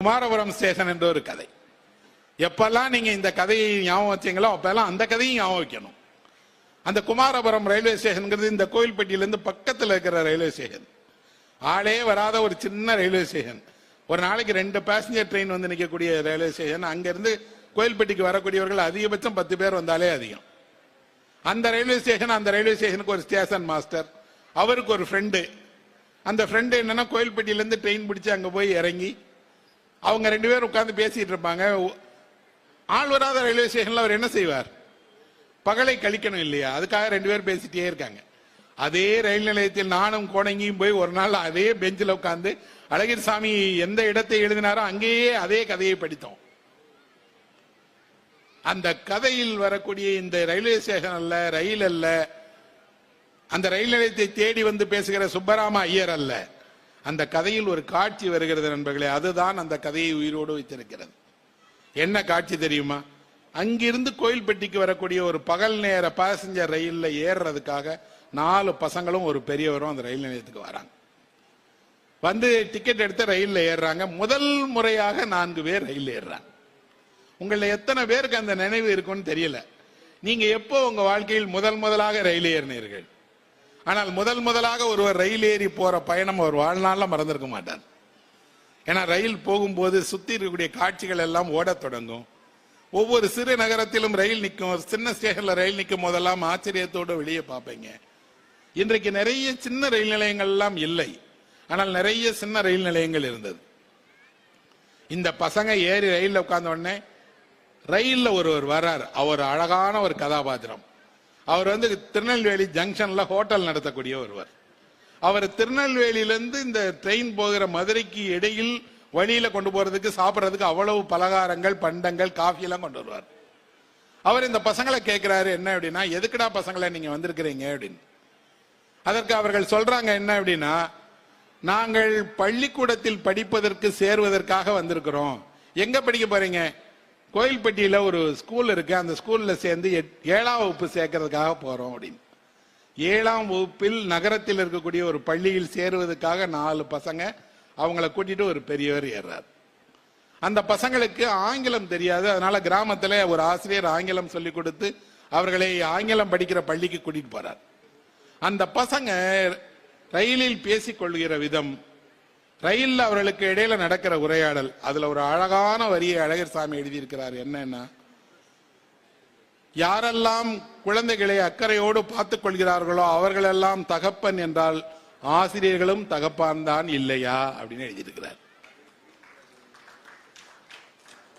Kumarapuram station என்ற ஒரு கதை. எப்பெல்லாம் நீங்க இந்த கதையை ஞாபகம் வச்சீங்களோ அப்பெல்லாம் அந்த கதையும் ஞாபகம் வைக்கணும். அந்த குமாரபுரம் ரயில்வே ஸ்டேஷன் இந்த கோயில்பட்டியிலிருந்து பக்கத்தில் இருக்கிற ரயில்வே ஸ்டேஷன். ஆளே வராத ஒரு சின்ன ரயில்வே ஸ்டேஷன். ஒரு நாளைக்கு 2 பேசஞ்சர் ட்ரெயின் வந்து நிற்கக்கூடிய ரயில்வே ஸ்டேஷன். அங்கிருந்து கோயில்பட்டிக்கு வரக்கூடியவர்கள் அதிகபட்சம் 10 பேர் வந்தாலே அதிகம். அந்த ரயில்வே ஸ்டேஷனுக்கு ஒரு ஸ்டேஷன் மாஸ்டர், அவருக்கு ஒரு ஃப்ரெண்டு. அந்த ஃப்ரெண்டு என்னன்னா கோயில்பட்டியிலேருந்து ட்ரெயின் பிடிச்சி அங்கே போய் இறங்கி அவங்க 2 பேரும் உட்காந்து பேசிட்டு இருப்பாங்க. ஆள் வராத ரயில்வே ஸ்டேஷன்ல அவர் என்ன செய்வார்? பகலை கழிக்கணும் இல்லையா, அதுக்காக 2 பேரும் பேசிட்டே இருக்காங்க. அதே ரயில் நிலையத்தில் நானும் கோணங்கியும் போய் ஒரு நாள் அதே பெஞ்சில் உட்கார்ந்து அழகிர் சாமி எந்த இடத்தை எழுதினாரோ அங்கேயே அதே கதையை படித்தோம். அந்த கதையில் வரக்கூடிய இந்த ரயில்வே ஸ்டேஷன் அல்ல, ரயில் அல்ல, அந்த ரயில் நிலையத்தை தேடி வந்து பேசுகிற சுப்பராம ஐயர் அல்ல. அந்த கதையில் ஒரு காட்சி வருகிறது நண்பர்களே, அதுதான் அந்த கதையை உயிரோடு வைத்திருக்கிறது. என்ன காட்சி தெரியுமா? அங்கிருந்து கோயில்பட்டிக்கு வரக்கூடிய ஒரு பகல் நேர பாசஞ்சர் ரயில்ல ஏறுறதுக்காக 4 பசங்களும் ஒரு பெரியவரும் அந்த ரயில் நிலையத்துக்கு வராங்க. வந்து டிக்கெட் எடுத்து ரயில்ல ஏறுறாங்க. முதல் முறையாக 4 பேர் ரயில் ஏறுறாங்க. உங்கள எத்தனை பேருக்கு அந்த நினைவு இருக்குன்னு தெரியல. நீங்க எப்போ உங்க வாழ்க்கையில் முதலாக ரயில் ஏறினீர்கள்? ஆனால் முதலாக ஒருவர் ரயில் ஏறி போற பயணம் ஒரு வாழ்நாள்ல மறந்திருக்க மாட்டார். ஏன்னா ரயில் போகும்போது சுத்தி இருக்கக்கூடிய காட்சிகள் எல்லாம் ஓடத் தொடங்கும். ஒவ்வொரு சிறு நகரத்திலும் ரயில் நிற்கும். சின்ன ஸ்டேஷன்ல ரயில் நிற்கும் போதெல்லாம் ஆச்சரியத்தோடு வெளியே பார்ப்பீங்க. இன்றைக்கு நிறைய சின்ன ரயில் நிலையங்கள் எல்லாம் இல்லை, ஆனால் நிறைய சின்ன ரயில் நிலையங்கள் இருந்தது. இந்த பசங்க ஏறி ரயில்ல உட்கார்ந்த உடனே ரயில்ல ஒருவர் வர்றார். அவர் அழகான ஒரு கதாபாத்திரம். அவர் வந்து திருநெல்வேலி ஜங்ஷன்ல ஹோட்டல் நடத்தக்கூடிய ஒருவர். அவர் திருநெல்வேலியிலிருந்து இந்த ட்ரெயின் போகிற மதுரைக்கு இடையில் வழியில கொண்டு போறதுக்கு சாப்பிட்றதுக்கு அவ்வளவு பலகாரங்கள், பண்டங்கள், காஃபி எல்லாம் கொண்டு வருவார். அவர் இந்த பசங்களை கேட்கிறாரு, என்ன அப்படின்னா, எதுக்குடா பசங்களை நீங்க வந்திருக்கிறீங்க அப்படின்னு. அதற்கு அவர்கள் சொல்றாங்க என்ன அப்படின்னா, நாங்கள் பள்ளிக்கூடத்தில் படிப்பதற்கு சேருவதற்காக வந்திருக்கிறோம். எங்க படிக்க போறீங்க? கோயில்பட்டியில ஒரு ஸ்கூல் இருக்கு, அந்த ஸ்கூல்ல சேர்ந்து 7ஆம் வகுப்பு சேர்க்கறதுக்காக போறோம் அப்படின்னு. 7ஆம் வகுப்பில் நகரத்தில் இருக்கக்கூடிய ஒரு பள்ளியில் சேருவதற்காக 4 பசங்க அவங்கள கூட்டிட்டு ஒரு பெரியவர் ஏறார். அந்த பசங்களுக்கு ஆங்கிலம் தெரியாது. அதனால கிராமத்துல ஒரு ஆசிரியர் ஆங்கிலம் சொல்லி கொடுத்து அவர்களை ஆங்கிலம் படிக்கிற பள்ளிக்கு கூட்டிட்டு போறார். அந்த பசங்க ரயிலில் பேசிக் கொள்கிற விதம், ரயில்ல அவர்களுக்கு இடையில நடக்கிற உரையாடல், அதுல ஒரு அழகான வரியை அழகர் சாமி எழுதியிருக்கிறார். என்னன்னா, யாரெல்லாம் குழந்தைகளை அக்கறையோடு பார்த்துக் கொள்கிறார்களோ அவர்களெல்லாம் தகப்பன் என்றால் ஆசிரியர்களும் தகப்பான் தான் இல்லையா அப்படின்னு எழுதியிருக்கிறார்.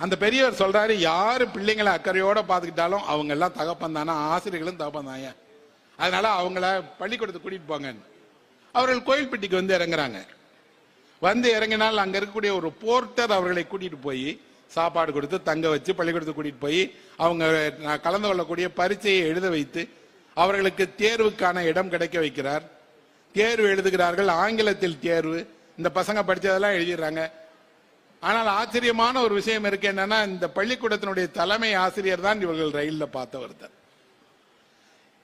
அந்த பெரியவர் சொல்றாரு, யாரு பிள்ளைங்களை அக்கறையோட பார்த்துக்கிட்டாலும் அவங்க எல்லாம் தகப்பன் தானா, ஆசிரியர்களும் தகப்பன் தாயா, அதனால அவங்கள பள்ளிக்கூடத்துக்கு கூட்டிட்டு போங்க. அவர்கள் கோயில்பட்டிக்கு வந்து இறங்குறாங்க. வந்து இறங்கினால் அங்க இருக்கக்கூடிய ஒரு போர்ட்டர் அவர்களை கூட்டிட்டு போய் சாப்பாடு கொடுத்து தங்க வச்சு பள்ளிக்கூடத்துக்கு கூட்டிட்டு போய் அவங்க கலந்து கொள்ளக்கூடிய பரீட்சையை எழுத வைத்து அவர்களுக்கு தேர்வுக்கான இடம் கிடைக்க வைக்கிறார். தேர்வு எழுதுகிறார்கள். ஆங்கிலத்தில் தேர்வு. இந்த பசங்க படிச்சதெல்லாம் எழுதிடுறாங்க. ஆனால் ஆச்சரியமான ஒரு விஷயம் இருக்கு. என்னன்னா, இந்த பள்ளிக்கூடத்தினுடைய தலைமை ஆசிரியர் தான் இவர்கள் ரயில்ல பார்த்த ஒருத்தர்.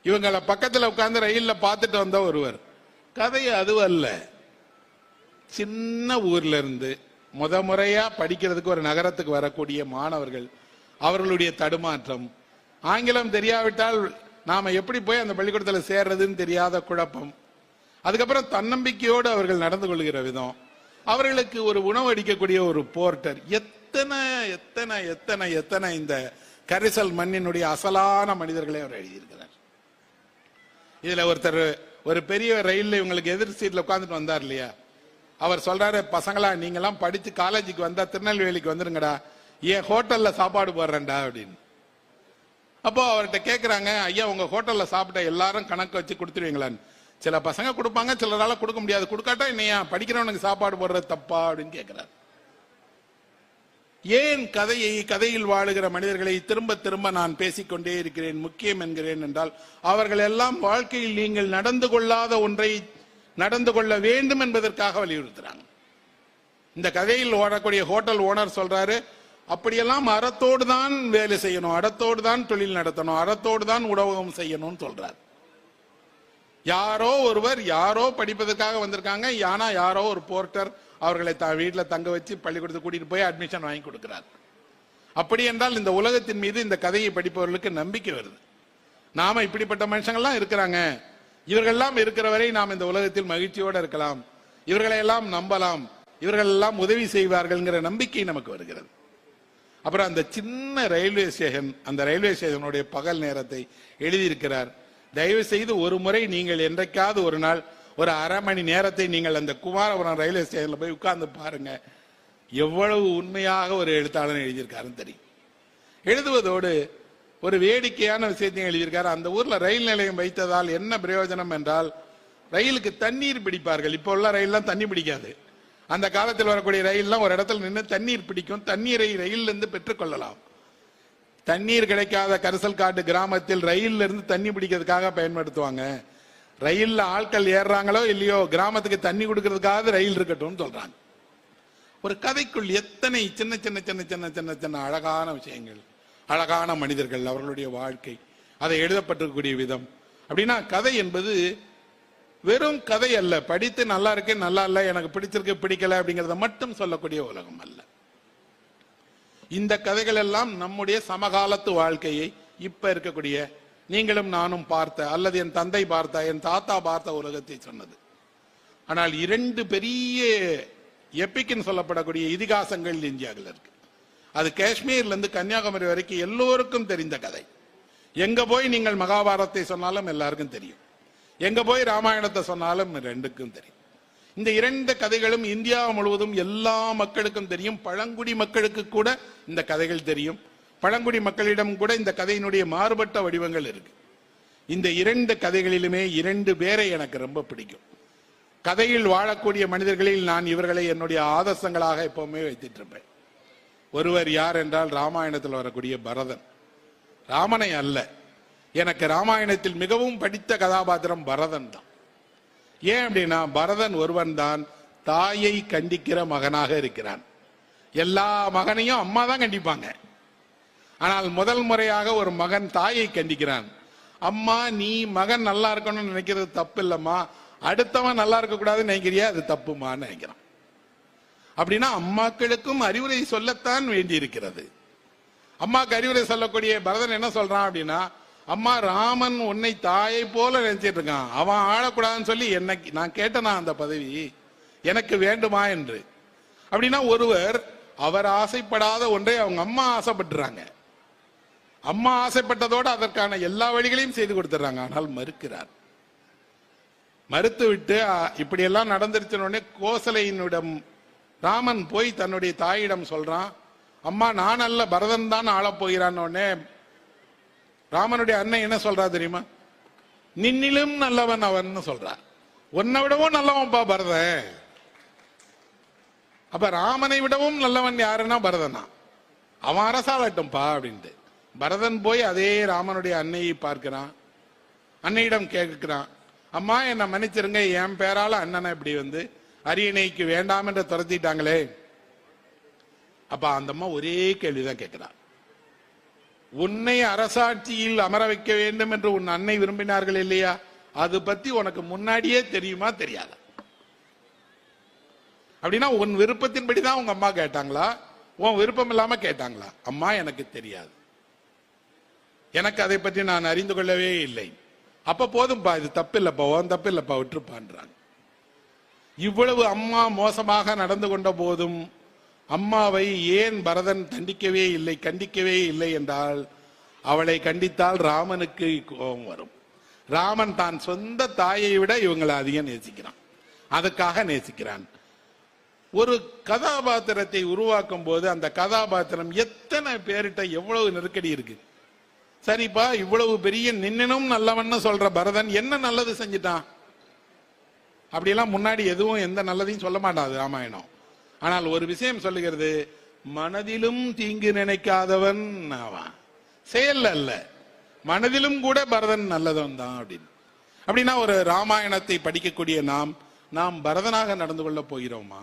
இவங்களை பக்கத்தில் உட்கார்ந்து ரயில்ல பார்த்துட்டு வந்த ஒருவர். கதை அதுவல்ல. சின்ன ஊர்ல இருந்து முறையா படிக்கிறதுக்கு ஒரு நகரத்துக்கு வரக்கூடிய மாணவர்கள், அவர்களுடைய தடுமாற்றம், ஆங்கிலம் தெரியாவிட்டால் நாம எப்படி போய் அந்த பள்ளிக்கூடத்தில் சேர்றதுன்னு தெரியாத குழப்பம், அதுக்கப்புறம் தன்னம்பிக்கையோடு அவர்கள் நடந்து கொள்கிற விதம், அவர்களுக்கு ஒரு உணவு அளிக்கக்கூடிய ஒரு போர்ட்டர், எத்தனை எத்தனை எத்தனை எத்தனை இந்த கரிசல் மண்ணினுடைய அசலான மனிதர்களை அவர் எழுதியிருக்கிறார். இதுல ஒருத்தர் ஒரு பெரிய ரயில்ல இவங்களுக்கு எதிர் சீட்ல உட்கார்ந்துட்டு வந்தார் இல்லையா, அவர் சொல்றாரு, பசங்களா நீங்கெல்லாம் படிச்சு காலேஜுக்கு வந்தா திருநெல்வேலிக்கு வந்துருங்கடா, ஏன் ஹோட்டல்ல சாப்பாடு போடுறேன்டா அப்படின்னு. அப்போ அவர்கிட்ட கேட்கிறாங்க, ஐயா உங்க ஹோட்டல்ல சாப்பிட்ட எல்லாரும் கணக்கு வச்சு கொடுத்துருவீங்களான்னு. சில பசங்க கொடுப்பாங்க, சிலரால கொடுக்க முடியாது. கொடுக்காட்டா என்னையா படிக்கிறவனுக்கு சாப்பாடு போடுறது தப்பா அப்படின்னு கேட்கிறார். ஏன் கதையில் வாழுகிற மனிதர்களை திரும்ப திரும்ப நான் பேசிக்கொண்டே இருக்கிறேன், முக்கியம் என்கிறேன் என்றால், அவர்கள் எல்லாம் வாழ்க்கையில் நீங்கள் நடந்து கொள்ளாத ஒன்றை நடந்து கொள்ள வேண்டும் என்பதற்காக வலியுறுத்துறாங்க. இந்த கதையில் ஓடக்கூடிய ஹோட்டல் ஓனர் சொல்றாரு, அப்படியெல்லாம் அறத்தோடு தான் வேலை செய்யணும், அறத்தோடு தான் தொழில் நடத்தணும், அறத்தோடு தான் உணவகம் செய்யணும்னு சொல்றாரு. யாரோ ஒருவர் யாரோ படிப்பதற்காக வந்திருக்காங்க. ஆனா யாரோ ஒரு போர்ட்டர் அவர்களை வீட்டில் தங்க வச்சு பள்ளிக்கூடத்துக்கு கூட்டிட்டு போய் அட்மிஷன் வாங்கி கொடுக்கிறார். அப்படி என்றால் இந்த உலகத்தின் மீது இந்த கதையை படிப்பவர்களுக்கு நம்பிக்கை வருது. நாம இப்படிப்பட்ட மனுஷங்கள்லாம் இருக்கிறாங்க, இவர்கள்லாம் இருக்கிற வரை நாம் இந்த உலகத்தில் மகிழ்ச்சியோடு இருக்கலாம், இவர்களை எல்லாம் நம்பலாம், இவர்கள் எல்லாம் உதவி செய்வார்கள்ங்கிற நம்பிக்கை நமக்கு வருகிறது. அப்புறம் அந்த சின்ன ரயில்வே ஸ்டேஷன், அந்த ரயில்வே ஸ்டேஷனுடைய பகல் நேரத்தை எழுதியிருக்கிறார். தயவு செய்து ஒரு முறை நீங்கள் என்றைக்காவது ஒரு நாள் ஒரு அரை மணி நேரத்தை நீங்கள் அந்த குமாரபுரம் ரயில்வே ஸ்டேஷன்ல போய் உட்கார்ந்து பாருங்க, எவ்வளவு உண்மையாக ஒரு எழுத்தாளர் எழுதியிருக்காருன்னு தெரியும். எழுதுவதோடு ஒரு வேடிக்கையான விஷயத்தையும் எழுதியிருக்காரு. அந்த ஊர்ல ரயில் நிலையம் வைத்ததால் என்ன பிரயோஜனம் என்றால், ரயிலுக்கு தண்ணீர் பிடிப்பார்கள். இப்போ உள்ள ரயில்லாம் தண்ணி பிடிக்காது. அந்த காலத்தில் வரக்கூடிய ரயில்லாம் ஒரு இடத்துல நின்று தண்ணீர் பிடிக்கும். தண்ணீரை ரயிலில் இருந்து பெற்றுக் கொள்ளலாம். தண்ணீர் கிடைக்காத கரிசல் காட்டு கிராமத்தில் ரயில்ல இருந்து தண்ணி பிடிக்கிறதுக்காக பயன்படுத்துவாங்க. ரயில்ல ஆட்கள் ஏறுறாங்களோ இல்லையோ, கிராமத்துக்கு தண்ணி கொடுக்கறதுக்காக ரயில் இருக்கட்டும் சொல்றாங்க. ஒரு கதைக்குள் எத்தனை சின்ன சின்ன சின்ன சின்ன சின்ன சின்ன அழகான விஷயங்கள், அழகான மனிதர்கள், அவர்களுடைய வாழ்க்கை, அதை எழுதப்பட்டிருக்கக்கூடிய விதம். அப்படின்னா கதை என்பது வெறும் கதை அல்ல, படித்து நல்லா இருக்கு நல்லா இல்ல, எனக்கு பிடிச்சிருக்கு பிடிக்கல அப்படிங்கறத மட்டும் சொல்லக்கூடிய உலகம் அல்ல. இந்த கதைகள் எல்லாம் நம்முடைய சமகாலத்து வாழ்க்கையை, இப்ப இருக்கக்கூடிய நீங்களும் நானும் பார்த்த, அல்லது என் தந்தை பார்த்த, என் தாத்தா பார்த்த உலகத்தை சொன்னது. ஆனால் 2 பெரிய எப்பிக்னு சொல்லப்படக்கூடிய இதிகாசங்கள் இந்தியாவில் இருக்கு. அது காஷ்மீர்ல இருந்து கன்னியாகுமரி வரைக்கும் எல்லோருக்கும் தெரிந்த கதை. எங்க போய் நீங்கள் மகாபாரதத்தை சொன்னாலும் எல்லாருக்கும் தெரியும், எங்க போய் ராமாயணத்தை சொன்னாலும் 2க்கும் தெரியும். இந்த 2 கதைகளும் இந்தியா முழுவதும் எல்லா மக்களுக்கும் தெரியும். பழங்குடி மக்களுக்கு கூட இந்த கதைகள் தெரியும். பழங்குடி மக்களிடம் கூட இந்த கதையினுடைய மாறுபட்ட வடிவங்கள் இருக்கு. இந்த 2 கதைகளிலுமே 2 பேரை எனக்கு ரொம்ப பிடிக்கும். கதையில் வாழக்கூடிய மனிதர்களில் நான் இவர்களை என்னுடைய ஆதர்சங்களாக எப்பவுமே வைத்துட்டு இருப்பேன். ஒருவர் யார் என்றால் ராமாயணத்தில் வரக்கூடிய பரதன். ராமனை அல்ல, எனக்கு ராமாயணத்தில் மிகவும் படித்த கதாபாத்திரம் பரதன் தான். ஏன் அப்படின்னா, பரதன் ஒருவன் தான் தாயை கண்டிக்கிற மகனாக இருக்கிறான். எல்லா மகனையும் அம்மா தான் கண்டிப்பாங்க. ஆனால் முதல் முறையாக ஒரு மகன் தாயை கண்டிக்கிறான். அம்மா, நீ மகன் நல்லா இருக்கணும்னு நினைக்கிறது தப்பு இல்லம்மா, அடுத்தவன் நல்லா இருக்க கூடாதுன்னு நினைக்கிறியா, அது தப்புமான்னு நினைக்கிறான். அப்படின்னா அம்மாக்களுக்கும் அறிவுரை சொல்லத்தான் வேண்டி இருக்கிறது. அம்மாக்கு அறிவுரை சொல்லக்கூடிய பரதன் என்ன சொல்றான் அப்படின்னா, அம்மா, ராமன் உன்னை தாயை போல நினைச்சிட்டு இருக்கான், அவன் ஆளக்கூடாதுன்னு சொல்லி நான் கேட்டனா அந்த பதவி எனக்கு வேண்டுமா என்று. அப்படின்னா ஒருவர் அவர் ஆசைப்படாத ஒன்றை அவங்க அம்மா ஆசைப்பட்டுறாங்க. அம்மா ஆசைப்பட்டதோடு அதற்கான எல்லா வழிகளையும் செய்து கொடுத்துறாங்க. ஆனால் மறுக்கிறார். மறுத்து விட்டு இப்படியெல்லாம் நடந்துருச்சுன்னு கோசலையினிடம் ராமன் போய் தன்னுடைய தாயிடம் சொல்றான், அம்மா, நான் அல்ல பரதன் தான் ஆளப் போகிறான்னு. ராமனுடைய அண்ணன் என்ன சொல்றா தெரியுமா, நின்னிலும் நல்லவன் அவன் சொல்றார். உன்னை விடவும் நல்லவன்பா பரதன். அப்ப ராமனை விடவும் நல்லவன் யாருன்னா பரதனா, அவன் அரசாளட்டும்பா அப்படின்ட்டு. பரதன் போய் அதே ராமனுடைய அன்னையை பார்க்கிறான். அன்னையிடம் கேட்கிறான், அம்மா என்ன மன்னிச்சிருங்க, என் பேரால அண்ணனை இப்படி அரியணைக்கு வேண்டாம் என்று துரத்திட்டாங்களே. அப்ப அந்த அம்மா ஒரே கேள்விதான் கேட்கிறார், உன்னை அரசாட்சியில் அமர வைக்க வேண்டும் என்று உன் அன்னை விரும்பினார்கள் இல்லையா, அது பத்தி உனக்கு முன்னாடியே தெரியுமா தெரியாதா? அப்படின்னா உன் விருப்பத்தின்படிதான் உங்க அம்மா கேட்டாங்களா, உன் விருப்பம் இல்லாம கேட்டாங்களா? அம்மா, எனக்கு தெரியாது, எனக்கு அதை பற்றி நான் அறிந்து கொள்ளவே இல்லை. அப்ப போதும்பா, இது தப்பு இல்லப்பா, உன் தப்பு இல்லப்பா, விட்டுருப்பான்றாங்க. இவ்வளவு அம்மா மோசமாக நடந்து கொண்ட போதும் அம்மாவை ஏன் பரதன் தண்டிக்கவே இல்லை, கண்டிக்கவே இல்லை என்றால், அவளை கண்டித்தால் ராமனுக்கு கோபம் வரும். ராமன் தான் சொந்த தாயை விட இவங்களை அதிகம் நேசிக்கிறான், அதுக்காக நேசிக்கிறான். ஒரு கதாபாத்திரத்தை உருவாக்கும் போது அந்த கதாபாத்திரம் எத்தனை பேரிட்ட எவ்வளவு நெருக்கடி இருக்கு. சரிப்பா, இவ்வளவு பெரிய நின்னும் நல்லவன்னு சொல்ற பரதன் என்ன நல்லது செஞ்சிட்டான்? அப்படியெல்லாம் முன்னாடி எதுவும் எந்த நல்லதையும் சொல்ல மாட்டாது ராமாயணம். ஆனால் ஒரு விஷயம் சொல்லுகிறது, மனதிலும் தீங்கு நினைக்காதவன் அவன், செயல் அல்ல, மனதிலும் கூட பரதன் நல்லவன் தான் அப்படின்னு. அப்படின்னா ஒரு ராமாயணத்தை படிக்கக்கூடிய நாம் பரதனாக நடந்து கொள்ள போகிறோமா?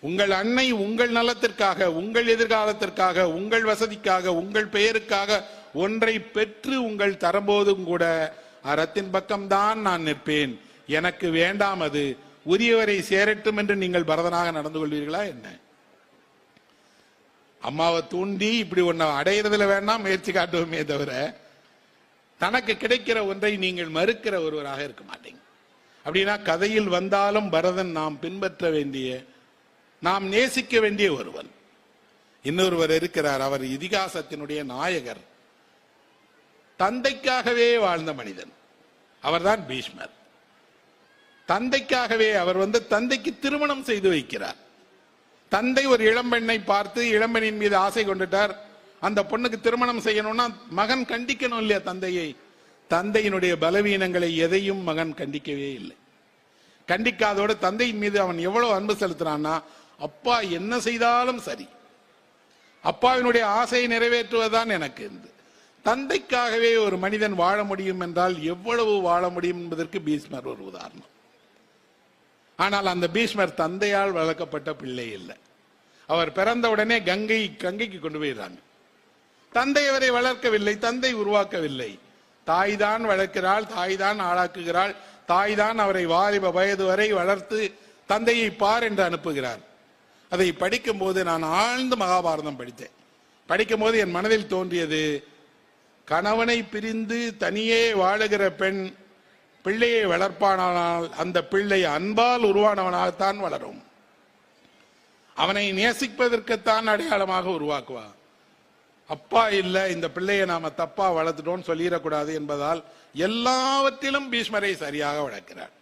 உங்கள் அன்னை உங்கள் நலத்திற்காக, உங்கள் எதிர்காலத்திற்காக, உங்கள் வசதிக்காக, உங்கள் பெயருக்காக ஒன்றை பெற்று உங்கள் தரம்போதும் கூட அறத்தின் பக்கம்தான் நான் நிற்பேன், எனக்கு வேண்டாம் அது, உரியவரை சேரட்டும் என்று நீங்கள் பரதனாக நடந்து கொள்வீர்களா என்ன? அம்மாவை தூண்டி இப்படி ஒன்ன அடையிறதுல வேண்டாம் முயற்சி காட்டுவோமே தவிர தனக்கு கிடைக்கிற ஒன்றை நீங்கள் மறுக்கிற ஒருவராக இருக்க மாட்டீங்க. அப்படின்னா கதையில் வந்தாலும் பரதன் நாம் பின்பற்ற வேண்டிய, நாம் நேசிக்க வேண்டிய ஒருவன். இன்னொருவர் இருக்கிறார், அவர் இதிகாசத்தினுடைய நாயகர், தந்தைக்காகவே வாழ்ந்த மனிதன், அவர்தான் பீஷ்மர். தந்தைக்காகவே அவர் தந்தைக்கு திருமணம் செய்து வைக்கிறார். தந்தை ஒரு இளம்பெண்ணை பார்த்து இளம்பெண்ணின் மீது ஆசை கொண்டுட்டார். அந்த பொண்ணுக்கு திருமணம் செய்யணும்னா மகன் கண்டிக்கணும் இல்லையா தந்தையை? தந்தையினுடைய பலவீனங்களை எதையும் மகன் கண்டிக்கவே இல்லை. கண்டிக்காதோடு தந்தையின் மீது அவன் எவ்வளவு அன்பு செலுத்தினான்னா, அப்பா என்ன செய்தாலும் சரி, அப்பாவினுடைய ஆசையை நிறைவேற்றுவதுதான் எனக்கு. தந்தைக்காகவே ஒரு மனிதன் வாழ முடியும் என்றால் எவ்வளவு வாழ முடியும் என்பதற்கு பீஷ்மர் ஒரு உதாரணம். ஆனால் அந்த பீஷ்மர் தந்தையால் வளர்க்கப்பட்ட பிள்ளை இல்லை. அவர் பிறந்த உடனே கங்கைக்கு கொண்டு போயிடுறாங்க. தந்தை அவரை வளர்க்கவில்லை, தந்தை உருவாக்கவில்லை. தாய் தான் வளர்க்கிறாள், தாய் தான் ஆளாக்குகிறாள், தாய் தான் அவரை வாலிப வயது வரை வளர்த்து தந்தையை பார் என்று அனுப்புகிறார். அதை படிக்கும் போது நான் ஆழ்ந்த மகாபாரதம் படித்தேன். படிக்கும் போது என் மனதில் தோன்றியது, கணவனை பிரிந்து தனியே வாழுகிற பெண் பிள்ளையை வளர்ப்பானால் அந்த பிள்ளை அன்பால் உருவானவனாகத்தான் வளரும். அவனை நேசிப்பதற்குத்தான் அடையாளமாக உருவாக்குவா. அப்பா இல்ல, இந்த பிள்ளையை நாம தப்பா வளர்த்துட்டோம் சொல்லிடக்கூடாது என்பதால் எல்லாவற்றிலும் பீஷ்மரை சரியாக வளர்க்கிறார்.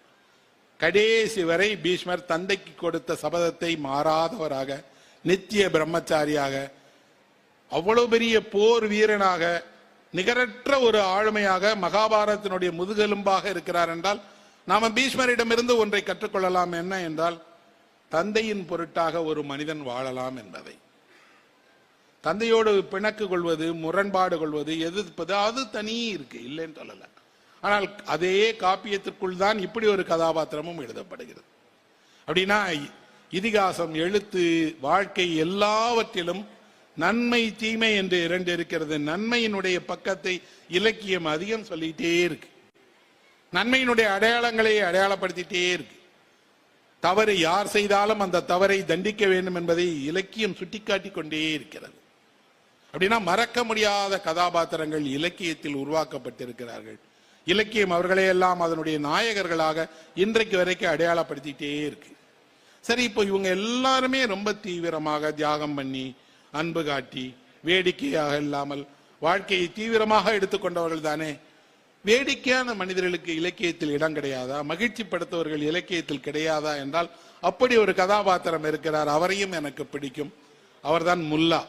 கடைசி வரை பீஷ்மர் தந்தைக்கு கொடுத்த சபதத்தை மாறாதவராக, நித்திய பிரம்மச்சாரியாக, அவ்வளவு பெரிய போர் வீரனாக, நிகரற்ற ஒரு ஆளுமையாக, மகாபாரதத்தினுடைய முதுகெலும்பாக இருக்கிறார் என்றால் நாம பீஷ்மரிடமிருந்து ஒன்றை கற்றுக்கொள்ளலாம். என்ன என்றால், தந்தையின் பொருட்டாக ஒரு மனிதன் வாழலாம் என்பதை. தந்தையோடு பிணக்கு கொள்வது, முரண்பாடு கொள்வது, எதிர்ப்பது, அது தனி இருக்கு, இல்லைன்னு சொல்லல. ஆனால் அதே காப்பியத்திற்குள் தான் இப்படி ஒரு கதாபாத்திரமும் எழுதப்படுகிறது. அப்படின்னா இதிகாசம், எழுத்து, வாழ்க்கை எல்லாவற்றிலும் நன்மை தீமை என்று இரண்டு இருக்கிறது. நன்மையினுடைய பக்கத்தை இலக்கியம் அதிகம் சொல்லிட்டே இருக்கு. நன்மையினுடைய அடையாளங்களை அடையாளப்படுத்திட்டே இருக்கு. தவறு யார் செய்தாலும் அந்த தவறை தண்டிக்க வேண்டும் என்பதை இலக்கியம் சுட்டிக்காட்டி கொண்டே இருக்கிறது. அப்படின்னா மறக்க முடியாத கதாபாத்திரங்கள் இலக்கியத்தில் உருவாக்கப்பட்டிருக்கிறார்கள். இலக்கியம் அவர்களையெல்லாம் அதனுடைய நாயகர்களாக இன்றைக்கு வரைக்கும் அடையாளப்படுத்திட்டே இருக்கு. சரி, இப்போ இவங்க எல்லாருமே ரொம்ப தீவிரமாக தியாகம் பண்ணி, அன்பு காட்டி, வேடிக்கையாக இல்லாமல் வாழ்க்கையை தீவிரமாக எடுத்துக்கொண்டவர்கள் தானே. வேடிக்கையான மனிதர்களுக்கு இலக்கியத்தில் இடம் கிடையாதா? மகிழ்ச்சி படுத்தவர்கள் இலக்கியத்தில் கிடையாதா என்றால் அப்படி ஒரு கதாபாத்திரம் இருக்கிறார். அவரையும் எனக்கு பிடிக்கும். அவர்தான் முல்லா.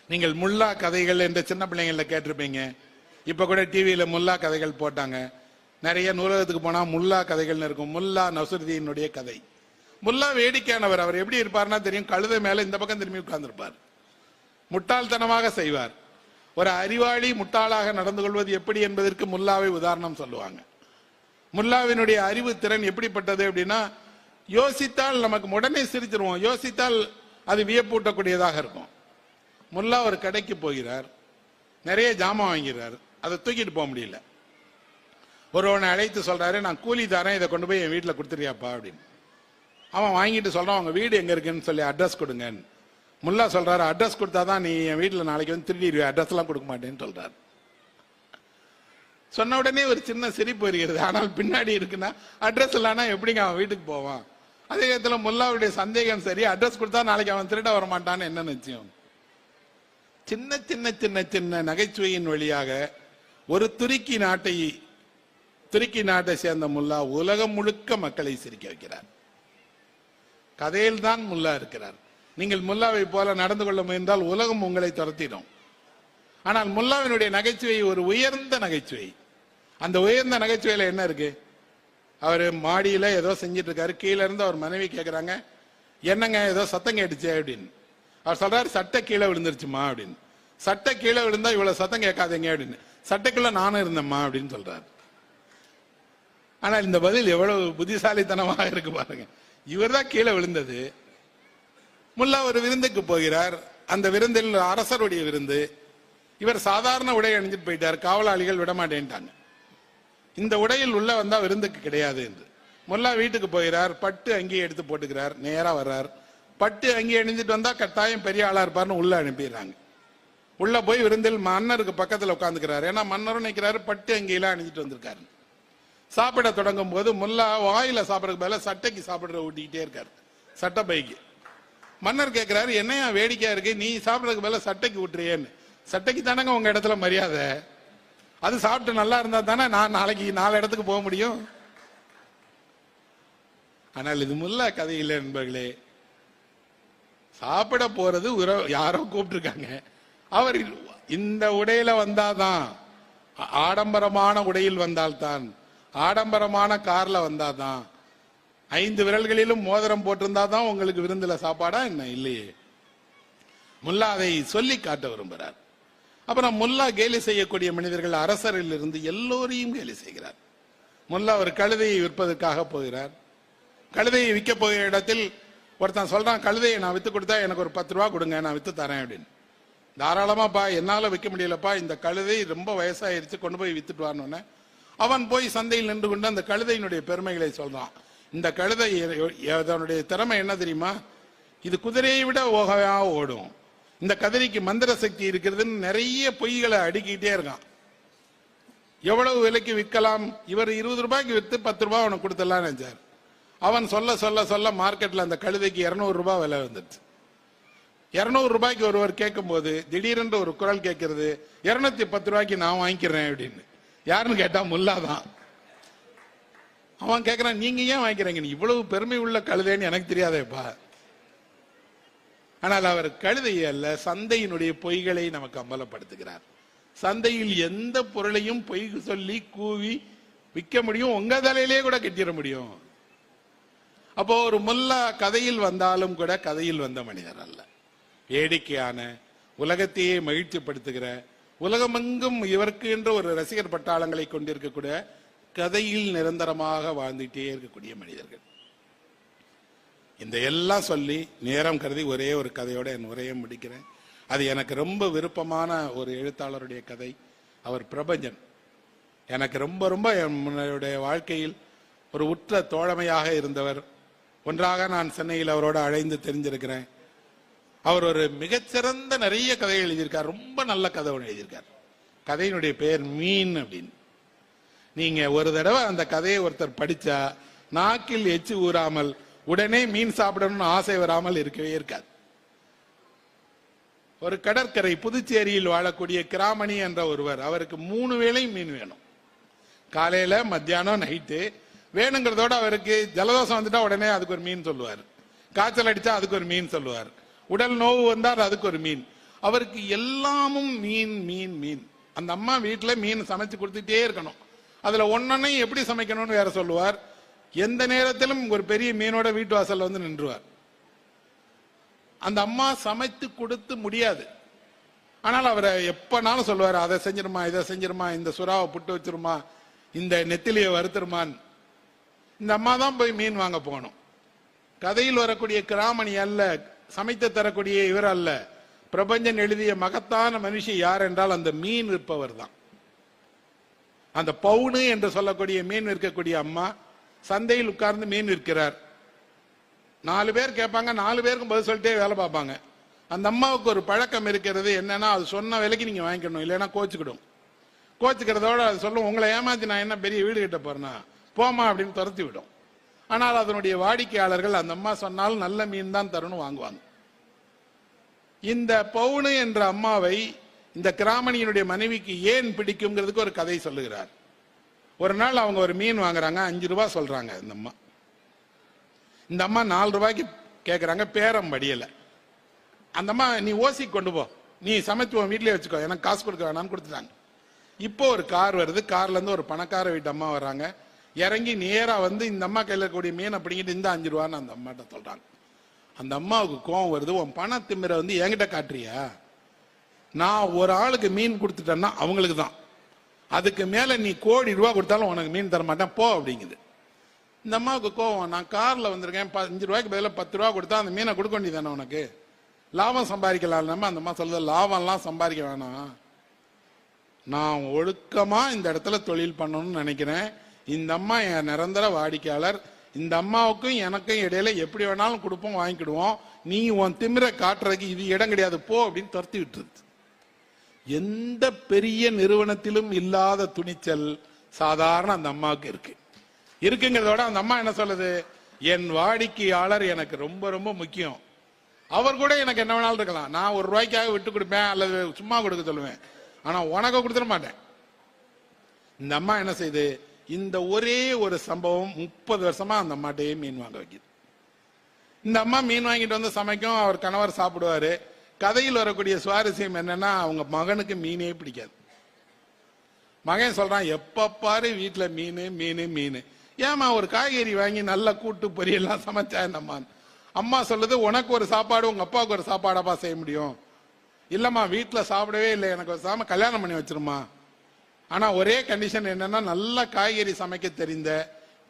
நீங்கள் முல்லா கதைகள் என்ற சின்ன பிள்ளைங்கள கேட்டிருப்பீங்க. இப்ப கூட டிவியில முல்லா கதைகள் போட்டாங்க. நிறைய நூலகத்துக்கு போனா முல்லா கதைகள் இருக்கும். முல்லா நசுருதீனுடைய கதை. முல்லா வேடிக்கையானவர். அவர் எப்படி இருப்பார்னா தெரியும், கழுதை மேல இந்த பக்கம் திரும்பி உட்கார்ந்திருப்பார். முட்டாள்தனமாக செய்வார். ஒரு அறிவாளி முட்டாளாக நடந்து கொள்வது எப்படி என்பதற்கு முல்லாவை உதாரணம் சொல்லுவாங்க. முல்லாவினுடைய அறிவு திறன் எப்படிப்பட்டது அப்படின்னா, யோசித்தால் நமக்கு உடனே சிரிச்சிருவோம், யோசித்தால் அது வியப்பூட்டக்கூடியதாக இருக்கும். முல்லா ஒரு கடைக்கு போகிறார், நிறைய ஜாமான் வாங்கிறார், அதை தூக்கிட்டு போக முடியல. ஒருவனை அழைத்து சொல்றாரு, நான் கூலி தரேன், இதை கொண்டு போய் என் வீட்டில் கொடுத்துறியாப்பா அப்படின்னு. அவன் வாங்கிட்டு சொல்றான், உங்க வீடு எங்க இருக்குன்னு சொல்லி அட்ரஸ் கொடுங்க. முல்லா சொல்றாரு, அட்ரஸ் கொடுத்தாதான் நீ என் வீட்டில் நாளைக்கு வந்து திருடிடுவே, அட்ரஸ் எல்லாம் கொடுக்க மாட்டேன்னு சொல்றாரு. சொன்ன உடனே ஒரு சின்ன சிரிப்பு வருகிறது. ஆனால் பின்னாடி இருக்குன்னா, அட்ரஸ் இல்லைன்னா எப்படிங்க அவன் வீட்டுக்கு போவான்? அதே நேரத்துல முல்லாவுடைய சந்தேகம் சரி, அட்ரஸ் கொடுத்தா நாளைக்கு அவன் திருட வர மாட்டான்னு என்ன நிச்சயம்? சின்ன சின்ன சின்ன சின்ன நகைச்சுவையின் வழியாக ஒரு துருக்கி நாட்டை சேர்ந்த முல்லா உலகம் முழுக்க மக்களை சிரிக்க வைக்கிறார். கதையில் தான் முல்லா இருக்கிறார். நீங்கள் முல்லாவை போல நடந்து கொள்ள முயன்றால் உலகம் உங்களை துரத்திடும். ஆனால் முல்லாவினுடைய நகைச்சுவை ஒரு உயர்ந்த நகைச்சுவை. அந்த உயர்ந்த நகைச்சுவையில என்ன இருக்கு? அவர் மாடியில ஏதோ செஞ்சிட்டு இருக்காரு. கீழே இருந்து அவர் மனைவி கேட்கிறாங்க, என்னங்க ஏதோ சத்தம் கேட்டுச்சு அப்படின்னு. அவர் சொல்றாரு, சட்டை கீழே விழுந்துருச்சுமா அப்படின்னு. சட்டை கீழே விழுந்தா இவ்வளவு சத்தம் கேட்காதீங்க அப்படின்னு. சட்டைக்குள்ள நானும் இருந்தேம்மா அப்படின்னு சொல்றாரு. ஆனால் இந்த பதில் எவ்வளவு புத்திசாலித்தனமாக இருக்கு பாருங்க. இவர் தான் கீழே விழுந்தது. முல்லா ஒரு விருந்துக்கு போகிறார். அந்த விருந்தில் அரசருடைய விருந்து. இவர் சாதாரண உடை அணிஞ்சிட்டு போயிட்டார். காவலாளிகள் விடமாட்டேன்ட்டாங்க. இந்த உடையில் உள்ள வந்தா விருந்துக்கு கிடையாது என்று. முல்லா வீட்டுக்கு போகிறார், பட்டு அங்கி எடுத்து போட்டுக்கிறார், நேரா வர்றார். பட்டு அங்கி அணிஞ்சிட்டு வந்தா கட்டாயம் பெரிய ஆளா இருப்பார்னு உள்ள அனுப்பிடுறாங்க. உள்ள போய் விருந்தில் மன்னருக்கு பக்கத்துல உட்காந்துக்கிறாரு. ஏன்னா மன்னரும் நினைக்கிறாரு பட்டு அங்கியெல்லாம் அணிஞ்சிட்டு வந்திருக்காரு. சாப்பிட தொடங்கும் போது முல்லா வாயில சாப்பிடறதுக்கு பதிலா சட்டைக்கு சாப்பிடுற ஊட்டிக்கிட்டே இருக்காரு, சட்டை பைக்கு. மன்னர் கேட்கிறாரு, என்னையா வேடிக்கையா இருக்கு, நீ சாப்பிடறதுக்கு பதிலா சட்டைக்கு ஊட்டுறியேன்னு. சட்டைக்கு தானங்க உங்க இடத்துல மரியாதை, அது சாப்பிட்டு நல்லா இருந்தா தானே நான் நாளைக்கு 4 இடத்துக்கு போக முடியும். ஆனால் இது முல்லா கதை இல்லை நண்பர்களே. சாப்பிட போறது யாரோ கூப்பிட்டுருக்காங்க. அவர் இந்த உடையில வந்தாதான், ஆடம்பரமான உடையில் வந்தால்தான், ஆடம்பரமான கார்ல வந்தாதான், 5 விரல்களிலும் மோதிரம் போட்டிருந்தா தான் உங்களுக்கு விருந்துல சாப்பாடா என்ன? இல்லையே. முல்லா அதை சொல்லி காட்ட விரும்புகிறார். அப்புறம் முல்லா கேலி செய்யக்கூடிய மனிதர்கள் அரசரில் இருந்து எல்லோரையும் கேலி செய்கிறார். முல்லா ஒரு கழுதையை விற்பதற்காக போகிறார். கழுதையை விற்க போகிற இடத்தில் ஒருத்தன் சொல்றான், கழுதையை நான் வித்து கொடுத்தா எனக்கு ஒரு 10 ரூபா கொடுங்க, நான் வித்து தரேன் அப்படின்னு. தாராளமாப்பா, என்னால விற்க முடியலப்பா, இந்த கழுதை ரொம்ப வயசாயிருச்சு, கொண்டு போய் வித்துட்டு வரணும்னு அவன் போய் சந்தையில் நின்று கொண்டு அந்த கழுதையினுடைய பெருமைகளை சொல்றான். இந்த கழுதை அதனுடைய திறமை என்ன தெரியுமா, இது குதிரையை விட ஓகையா ஓடும், இந்த கதிரைக்கு மந்திர சக்தி இருக்கிறதுன்னு நிறைய பொய்களை அடுக்கிட்டே இருக்கான். எவ்வளவு விலைக்கு விற்கலாம், இவர் 20 ரூபாய்க்கு வித்து 10 ரூபாய் அவனுக்கு கொடுத்துடலாம் நினைச்சார். அவன் சொல்ல சொல்ல சொல்ல மார்க்கெட்ல அந்த கழுதைக்கு 200 ரூபாய் விலை வந்துடுச்சு. 200 ரூபாய்க்கு ஒருவர் கேட்கும் போது திடீரென்று ஒரு குரல் கேட்கிறது, 210 ரூபாய்க்கு நான் வாங்கிக்கிறேன் அப்படின்னு. யாருன்னு கேட்டா முல்லா தான். அவன் கேட்கிறான், நீங்க ஏன் வாங்கிக்கிறீங்க, இவ்வளவு பெருமை உள்ள கழுதைன்னு எனக்கு தெரியாதேப்பா. ஆனால் அவர் கழுதை அல்ல, சந்தையினுடைய பொய்களை நமக்கு அம்பலப்படுத்துகிறார். சந்தையில் எந்த பொருளையும் பொய் சொல்லி கூவி விற்க முடியும், உங்க தலையிலே கூட கட்டிட முடியும். அப்போ ஒரு முல்லா கதையில் வந்தாலும் கூட கதையில் வந்த மனிதர் அல்ல. வேடிக்கையான, உலகத்தையே மகிழ்ச்சிப்படுத்துகிற, உலகமெங்கும் இவருக்கு என்று ஒரு ரசிகர் பட்டாளங்களை கொண்டிருக்கக்கூடிய, கதையில் நிரந்தரமாக வாழ்ந்துட்டே இருக்கக்கூடிய மனிதர்கள். இந்த எல்லாம் சொல்லி நேரம் கருதி ஒரே ஒரு கதையோட என் உரையை முடிக்கிறேன். அது எனக்கு ரொம்ப விருப்பமான ஒரு எழுத்தாளருடைய கதை. அவர் பிரபஞ்சன். எனக்கு ரொம்ப ரொம்ப என்னுடைய வாழ்க்கையில் ஒரு உற்ற தோழமையாக இருந்தவர். ஒன்றாக நான் சென்னையில் அவரோட அழைந்து தெரிஞ்சிருக்கிறேன். அவர் ஒரு மிகச்சிறந்த நிறைய கதைகள் எழுதியிருக்கார். ரொம்ப நல்ல கதை ஒன்று எழுதியிருக்கார். கதையினுடைய பெயர் மீன் அப்படின்னு. நீங்க ஒரு தடவை அந்த கதையை ஒருத்தர் படிச்சா நாக்கில் எச்சு ஊறாமல் உடனே மீன் சாப்பிடணும்னு ஆசை வராமல் இருக்கவே இருக்காது. ஒரு கடற்கரை புதுச்சேரியில் வாழக்கூடிய கிராமணி என்ற ஒருவர், அவருக்கு 3 வேளை மீன் வேணும். காலையில, மத்தியானம், நைட்டு வேணுங்கிறதோட அவருக்கு ஜலதோஷம் வந்துட்டா உடனே அதுக்கு ஒரு மீன் சொல்லுவார், காய்ச்சல் அடிச்சா அதுக்கு ஒரு மீன் சொல்லுவார், உடல் நோவு வந்தால் அதுக்கு ஒரு மீன். அவருக்கு எல்லாமும் மீன் மீன் மீன். அந்த அம்மா வீட்டுல மீன் சமைச்சு கொடுத்துட்டே இருக்கணும். அதுல ஒன்னொன்னையும் எப்படி சமைக்கணும்னு வேற சொல்லுவார். எந்த நேரத்திலும் ஒரு பெரிய மீனோட வீட்டு வாசல்ல வந்து நின்றுவார். அந்த அம்மா சமைத்து கொடுத்து முடியாது. ஆனால் அவரை எப்பனாலும் சொல்லுவார், அதை செஞ்சிருமா, இதை செஞ்சிருமா, இந்த சுறாவை புட்டு வச்சிருமா, இந்த நெத்திலியை வறுத்துருமான். இந்த அம்மா தான் போய் மீன் வாங்க போகணும். கதையில் வரக்கூடிய கிராமணி அல்ல, சமைத்து தரக்கூடிய இவர் அல்ல. பிரபஞ்சன் எழுதிய மகத்தான மனுஷி யார் என்றால் அந்த மீன் விற்பவர் தான். அந்த பவுனு என்று சொல்லக்கூடிய மீன் விற்கக்கூடிய அம்மா சந்தையில் உட்கார்ந்து மீன் விற்கிறார். 4 பேர் கேட்பாங்க, 4 பேருக்கும் பதில் சொல்லிட்டே வேலை பார்ப்பாங்க. அந்த அம்மாவுக்கு ஒரு பழக்கம் இருக்கிறது, என்னன்னா அது சொன்ன விலைக்கு நீங்க வாங்கிக்கணும், இல்லைன்னா கோச்சுக்கிடும். கோச்சுக்கிறதோட அது சொல்லும், உங்களை ஏமாத்தி நான் என்ன பெரிய வீடு கட்ட போறேன்னா போமா அப்படின்னு துரத்தி விடும். ஆனால் அதனுடைய வாடிக்கையாளர்கள் அந்த அம்மா சொன்னாலும் நல்ல மீன் தான் தரணும் வாங்குவாங்க. இந்த பவுனு என்ற அம்மாவை இந்த கிராமணியினுடைய மனைவிக்கு ஏன் பிடிக்கும்ங்கிறதுக்கு ஒரு கதை சொல்லுகிறார். ஒரு நாள் அவங்க ஒரு மீன் வாங்குறாங்க, 5 ரூபாய் சொல்றாங்க. இந்த அம்மா 4 ரூபாய்க்கு கேட்கறாங்க, பேரம் படியல. அந்த அம்மா, நீ ஓசி கொண்டு போ, நீ சமைச்சு உன் வீட்லயே வச்சுக்கோ, எனக்கு காசு கொடுக்க வேணாம்னு கொடுத்துட்டாங்க. இப்போ ஒரு கார் வருது, கார்ல இருந்து ஒரு பணக்கார வீட்டு அம்மா வர்றாங்க. இறங்கி நேரா வந்து இந்த அம்மா கையில கூடிய மீன் அப்படிங்கிட்டு இந்த 5 ரூபான்னு அந்த அம்மாட்ட சொல்றாங்க. அந்த அம்மாவுக்கு கோவம் வருது, உன் பண திமிரை வந்து என்கிட்ட காட்டுறியா, நான் ஒரு ஆளுக்கு மீன் கொடுத்துட்டேன்னா அவங்களுக்கு தான், அதுக்கு மேல நீ கோடி ரூபாய் கொடுத்தாலும் உனக்கு மீன் தர மாட்டேன் போ அப்படிங்குது. இந்த அம்மாவுக்கு கோவம், நான் கார்ல வந்திருக்கேன், 5 ரூபாய்க்கு பதிலாக 10 ரூபா கொடுத்தா அந்த மீனை கொடுக்க வேண்டியதானே, உனக்கு லாபம் சம்பாதிக்கலாம். நம்ம அந்த அம்மா சொல்லுது, லாபம்லாம் சம்பாதிக்க வேணாம், நான் ஒழுக்கமா இந்த இடத்துல தொழில் பண்ணணும்னு நினைக்கிறேன். இந்த அம்மா என் நிரந்தர வாடிக்கையாளர், இந்த அம்மாவுக்கும் எனக்கும் இடையில எப்படி வேணாலும் கொடுப்போம், வாங்கிக்கிடுவோம், நீ உன் திமிர காட்டுறதுக்கு இது இடம் கிடையாது போ அப்படின்னு துரத்தி விட்டுருது. எந்த பெரிய நிறுவனத்திலும் இல்லாத துணிச்சல் சாதாரண அந்த அம்மாவுக்கு இருக்குங்கிறதோட அந்த அம்மா என்ன சொல்லுது, என் வாடிக்கையாளர் எனக்கு ரொம்ப ரொம்ப முக்கியம், அவர் கூட எனக்கு என்ன வேணாலும் இருக்கலாம், நான் ₹1 விட்டு கொடுப்பேன் அல்லது சும்மா கொடுக்க சொல்லுவேன், ஆனா உனக்கு கொடுத்துட மாட்டேன். இந்த அம்மா என்ன செய்யுது, இந்த ஒரே ஒரு சம்பவம் 30 வருஷமா அந்த அம்மாட்டையே மீன் வாங்க வைக்குது. இந்த அம்மா மீன் வாங்கிட்டு வந்து சமைக்கும், அவர் கணவர் சாப்பிடுவாரு. கதையில் வரக்கூடிய சுவாரஸ்யம் என்னன்னா, அவங்க மகனுக்கு மீனே பிடிக்காது. மகன் சொல்றான், எப்ப பாரு வீட்டுல மீன் மீன் மீன், ஏமா ஒரு காய்கறி வாங்கி நல்ல கூட்டு பொரியெல்லாம் சமைச்சா என்னம்மா. அம்மா சொல்லுது, உனக்கு ஒரு சாப்பாடு உங்க அப்பாவுக்கு ஒரு சாப்பாடாப்பா செய்ய முடியும். இல்லம்மா வீட்டுல சாப்பிடவே இல்லை, எனக்கு ஒரு சாம கல்யாணம் பண்ணி வச்சிருமா, ஆனா ஒரே கண்டிஷன் என்னன்னா நல்ல காய்கறி சமைக்க தெரிந்த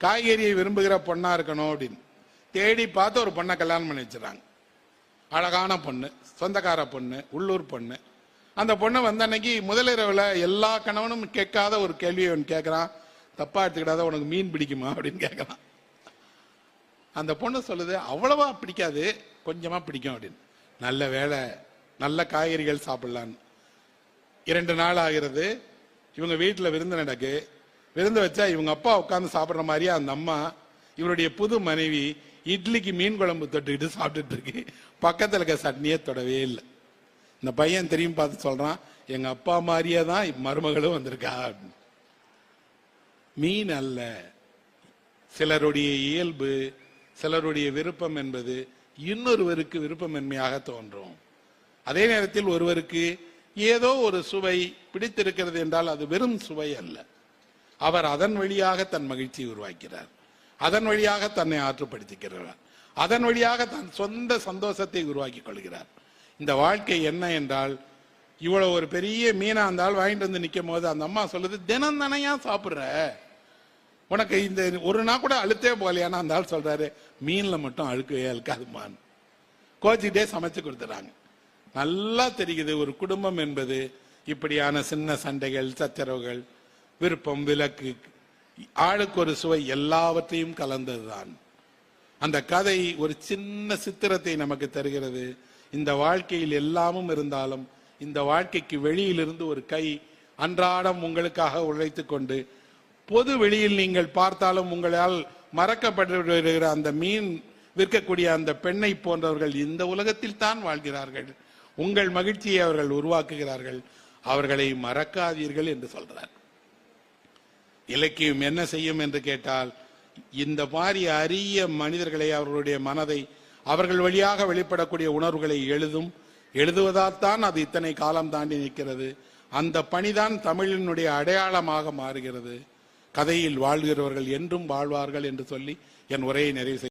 காய்கறியை விரும்புகிற பொண்ணா இருக்கணும் அப்படின்னு தேடி பார்த்து ஒரு பொண்ணை கல்யாணம் பண்ணி வச்சிடறாங்க. அழகான பொண்ணு, சொந்தக்கார பொண்ணு, உள்ளூர் பொண்ணு. அந்த பொண்ணு வந்த அன்னைக்கு முதலிரவுல எல்லா கணவனும் கேட்காத ஒரு கேள்வியை அவன் கேட்கறான், தப்பா எடுத்துக்கிடாத உனக்கு மீன் பிடிக்குமா அப்படின்னு கேட்கறான். அந்த பொண்ணு சொல்லுது, அவ்வளவா பிடிக்காது, கொஞ்சமா பிடிக்கும் அப்படின்னு. நல்ல வேலை, நல்ல காய்கறிகள் சாப்பிடலான்னு. 2 நாள் ஆகிறது, இவங்க வீட்டுல விருந்து நடக்கு. விருந்து வச்சா இவங்க அப்பா உட்கார்ந்து சாப்பிடுற மாதிரியே அந்த அம்மா இவருடைய புது மனைவி இட்லிக்கு மீன் குழம்பு தொட்டுக்கிட்டு சாப்பிட்டுட்டு இருக்கு. பக்கத்துல இருக்க சட்னியே தொடவே இல்லை. இந்த பையன் தெரியும் பார்த்து சொல்றான், எங்க அப்பா மாதிரியே தான் மருமகளும் வந்திருக்கா. மீன் அல்ல, சிலருடைய இயல்பு, சிலருடைய விருப்பம் என்பது இன்னொருவருக்கு விருப்பமின்மையாக தோன்றும். அதே நேரத்தில் ஒருவருக்கு ஏதோ ஒரு சுவை பிடித்திருக்கிறது என்றால் அது வெறும் சுவை அல்ல, அவர் அதன் வழியாக தன் மகிழ்ச்சியை உருவாக்கிறார், அதன் வழியாக தன்னை ஆற்றுப்படுத்திக்கிறார், அதன் வழியாக தன் சொந்த சந்தோஷத்தை உருவாக்கி கொள்கிறார். இந்த வாழ்க்கை என்ன என்றால், இவ்வளவு ஒரு பெரிய மீனா இருந்தால் வாங்கிட்டு வந்து நிற்கும் போது அந்த அம்மா சொல்லுது, தினம் தானையா சாப்பிடுற, உனக்கு இந்த ஒரு நாள் கூட அழுத்தே போகலையானா அந்த ஆள் சொல்றாரு, மீன்ல மட்டும் அழுக்கவே அழுக்காதுமான்னு கோச்சிக்கிட்டே சமைச்சு கொடுத்துறாங்க. நல்லா தெரியுது, ஒரு குடும்பம் என்பது இப்படியான சின்ன சண்டைகள், சச்சரவுகள், விருப்பம், விலக்கு, ஆளுக்கு ஒரு சுவை, எல்லாவற்றையும் கலந்ததுதான். அந்த கதை ஒரு சின்ன சித்திரத்தை நமக்கு தருகிறது. இந்த வாழ்க்கையில் எல்லாமும் இருந்தாலும் இந்த வாழ்க்கைக்கு வெளியிலிருந்து ஒரு கை அன்றாடம் உங்களுக்காக உழைத்து கொண்டு, பொது வெளியில் நீங்கள் பார்த்தாலும் உங்களால் மறக்கப்பட்டு வருகிற அந்த மீன் விற்கக்கூடிய அந்த பெண்ணை போன்றவர்கள் இந்த உலகத்தில் தான் வாழ்கிறார்கள். உங்கள் மகிழ்ச்சியை அவர்கள் உருவாக்குகிறார்கள், அவர்களை மறக்காதீர்கள் என்று சொல்றார். இலக்கியம் என்ன செய்யும் என்று கேட்டால், இந்த மாதிரி அரிய மனிதர்களை, அவர்களுடைய மனதை, அவர்கள் வழியாக வெளிப்படக்கூடிய உணர்வுகளை எழுதுவதால் தான் அது இத்தனை காலம் தாண்டி நிற்கிறது. அந்த பணிதான் தமிழினுடைய அடையாளமாக மாறுகிறது. கதையில் வாழ்கிறவர்கள் என்றும் வாழ்வார்கள் என்று சொல்லி என் உரையை நிறைவு